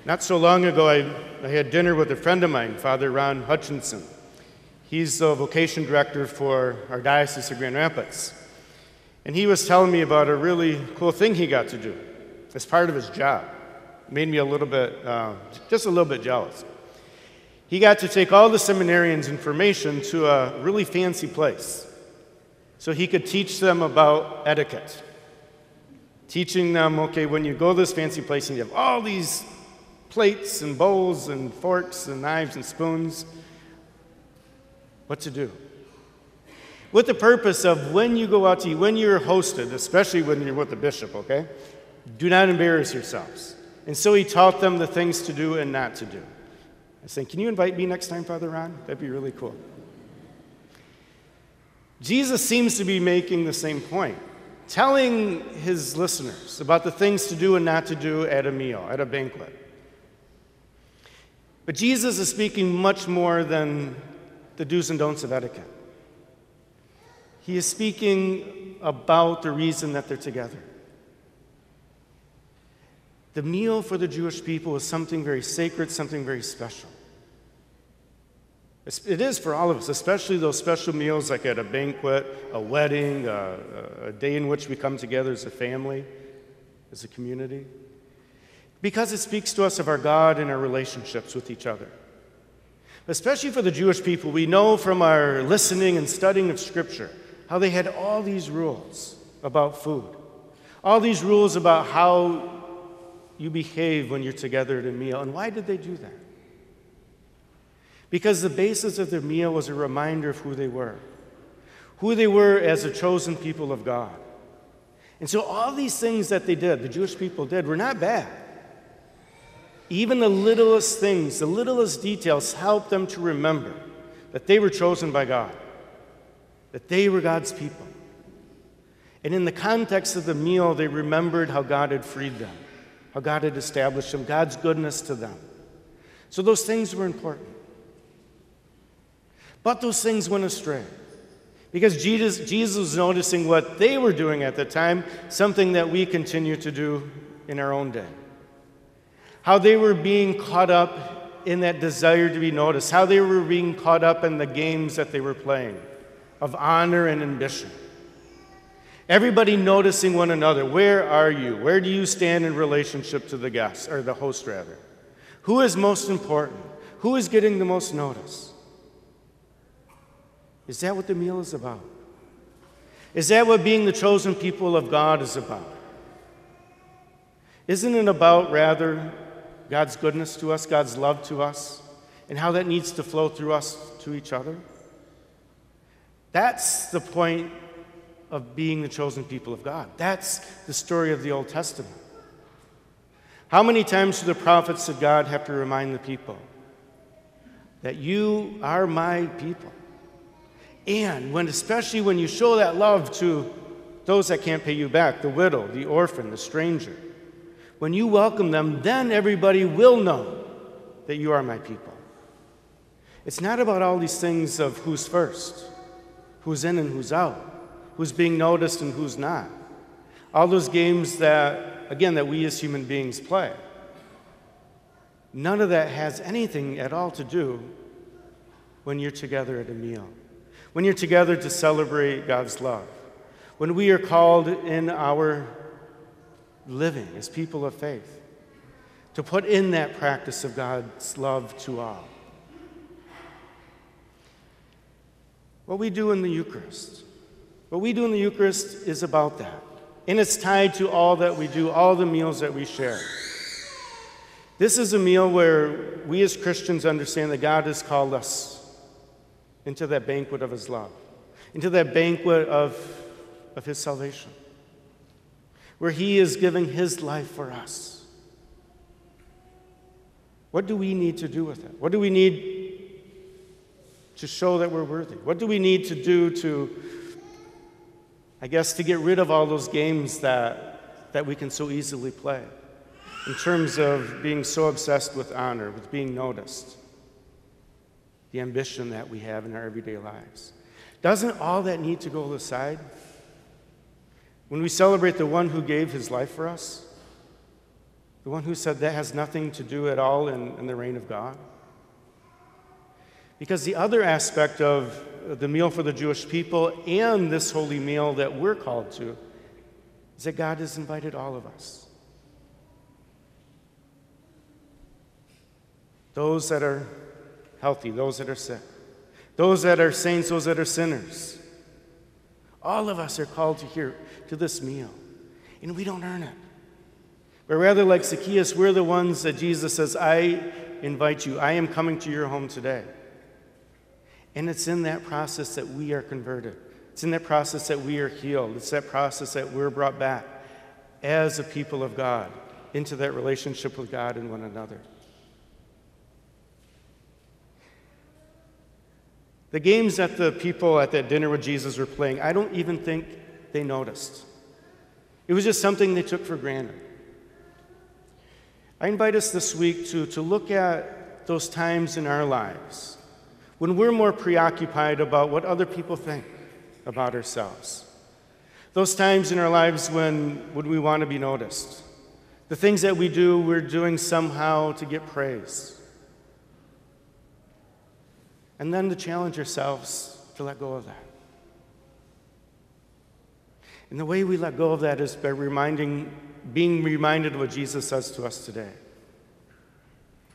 Not so long ago, I had dinner with a friend of mine, Father Ron Hutchinson. He's the vocation director for our Diocese of Grand Rapids. And he was telling me about a really cool thing he got to do as part of his job. It made me a little bit, just a little bit jealous. He got to take all the seminarians' information to a really fancy place so he could teach them about etiquette. Teaching them, okay, when you go to this fancy place and you have all these plates and bowls and forks and knives and spoons, what to do. With the purpose of when you go out to eat, when you're hosted, especially when you're with the bishop, okay, do not embarrass yourselves. And so he taught them the things to do and not to do. I was saying, can you invite me next time, Father Ron? That'd be really cool. Jesus seems to be making the same point, telling his listeners about the things to do and not to do at a meal, at a banquet. But Jesus is speaking much more than the do's and don'ts of etiquette. He is speaking about the reason that they're together. The meal for the Jewish people is something very sacred, something very special. It is for all of us, especially those special meals like at a banquet, a wedding, a day in which we come together as a family, as a community. Because it speaks to us of our God and our relationships with each other. Especially for the Jewish people, we know from our listening and studying of Scripture how they had all these rules about food, all these rules about how you behave when you're together at a meal. And why did they do that? Because the basis of their meal was a reminder of who they were as a chosen people of God. And so all these things that they did, the Jewish people did, were not bad. Even the littlest things, the littlest details helped them to remember that they were chosen by God, that they were God's people. And in the context of the meal, they remembered how God had freed them, how God had established them, God's goodness to them. So those things were important. But those things went astray because Jesus was noticing what they were doing at the time, something that we continue to do in our own day. How they were being caught up in that desire to be noticed, how they were being caught up in the games that they were playing of honor and ambition. Everybody noticing one another. Where are you? Where do you stand in relationship to the guest, or the host rather? Who is most important? Who is getting the most notice? Is that what the meal is about? Is that what being the chosen people of God is about? Isn't it about, rather, God's goodness to us, God's love to us, and how that needs to flow through us to each other? That's the point of being the chosen people of God. That's the story of the Old Testament. How many times do the prophets of God have to remind the people that you are my people? And especially when you show that love to those that can't pay you back, the widow, the orphan, the stranger, when you welcome them, then everybody will know that you are my people. It's not about all these things of who's first, who's in and who's out, who's being noticed and who's not. All those games that we as human beings play. None of that has anything at all to do when you're together at a meal. When you're together to celebrate God's love. When we are called in our living as people of faith to put in that practice of God's love to all. What we do in the Eucharist is about that. And it's tied to all that we do, all the meals that we share. This is a meal where we as Christians understand that God has called us into that banquet of his love, into that banquet of his salvation, where he is giving his life for us. What do we need to do with it? What do we need to show that we're worthy? What do we need to do to get rid of all those games that we can so easily play in terms of being so obsessed with honor, with being noticed? The ambition that we have in our everyday lives. Doesn't all that need to go aside when we celebrate the one who gave his life for us? The one who said that has nothing to do at all in the reign of God? Because the other aspect of the meal for the Jewish people and this holy meal that we're called to is that God has invited all of us. Those that are healthy, those that are sick, those that are saints, those that are sinners. All of us are called to this meal, and we don't earn it. But rather, like Zacchaeus, we're the ones that Jesus says, I invite you. I am coming to your home today. And it's in that process that we are converted. It's in that process that we are healed. It's that process that we're brought back as a people of God into that relationship with God and one another. The games that the people at that dinner with Jesus were playing, I don't even think they noticed. It was just something they took for granted. I invite us this week to look at those times in our lives when we're more preoccupied about what other people think about ourselves. Those times in our lives when we want to be noticed. The things that we do, we're doing somehow to get praise. And then to challenge ourselves to let go of that. And the way we let go of that is by being reminded of what Jesus says to us today.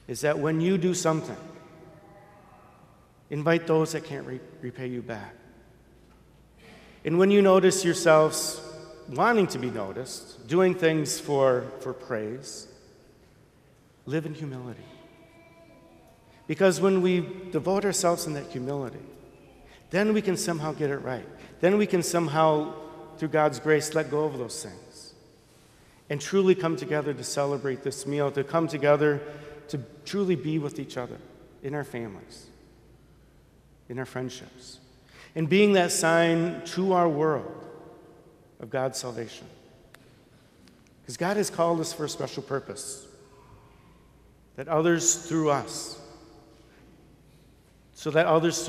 Is that when you do something, invite those that can't repay you back. And when you notice yourselves wanting to be noticed, doing things for praise, live in humility. Because when we devote ourselves in that humility, then we can somehow get it right. Then we can somehow, through God's grace, let go of those things and truly come together to celebrate this meal, to come together to truly be with each other in our families, in our friendships, and being that sign to our world of God's salvation. Because God has called us for a special purpose, that others through us, so that others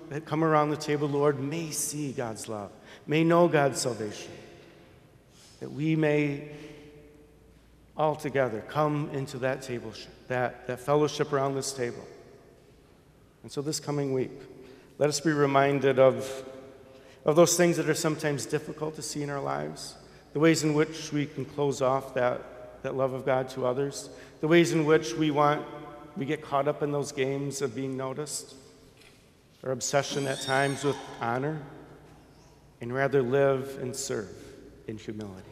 that come around the table, Lord, may see God's love, may know God's salvation, that we may all together come into that table, that fellowship around this table. And so this coming week, let us be reminded of those things that are sometimes difficult to see in our lives, the ways in which we can close off that love of God to others, the ways in which we get caught up in those games of being noticed, our obsession at times with honor, and rather live and serve in humility.